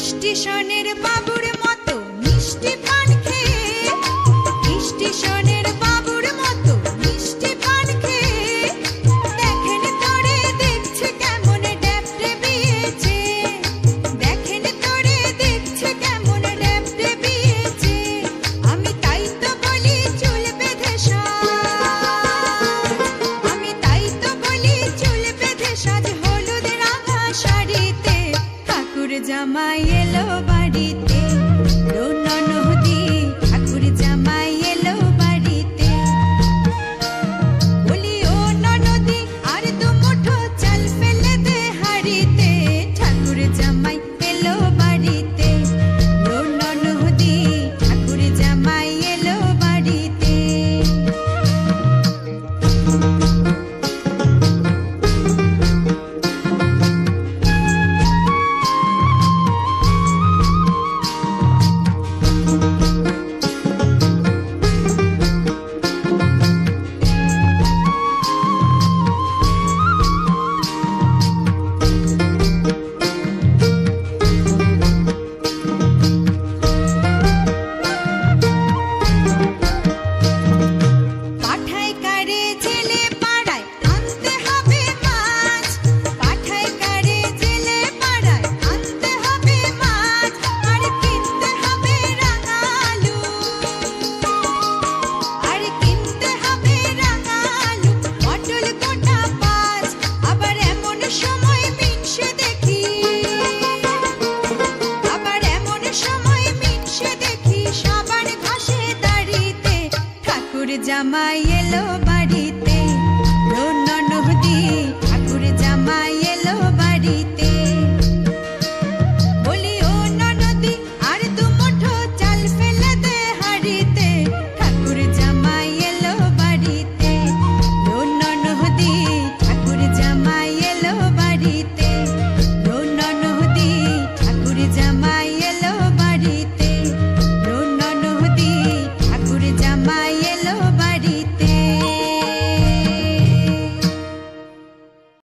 স্টেশনের বাবুর মতো মিষ্টি পান খেয়ে, স্টেশনের বাবুর মতো মিষ্টি পান খেয়ে দেখেন তোরে দেখছে কেমন ড্যাপটে বিয়েছে, দেখেন তোরে দেখছে কেমন ড্যাপটে বিয়েছে। আমি তাই তো বলি চুল বেঁধে সাজ, আমি তাই তো বলি চুল বেঁধে সাজ হলুদ রাঙা শাড়িতে, ঠাকুর জামাই এলো বাড়িতে, নদী ঠাকুর জামাই এলো বাড়িতে। বলি ও নদী আর দু মুঠো চাল ফেলে দে হাড়িতে, ঠাকুর জামাই এলো বাড়িতে, নদী ঠাকুর জামাই এলো বাড়িতে। পাঠায় কারে জেলে পাড়ায় আনতে হবে মাছ, পাঠায় কারে জেলে পাড়ায় আনতে হবে মাছ, আর কিনতে হবে রাঙা আলু, আর কিনতে হবে রাঙা আলু, পটল গোটা 5। আবার এমন সময় মিনসে দেখি, আবার এমন সময় মিনসে দেখি সাবান ঘাসে দাড়িতে, ঠাকুর জামাই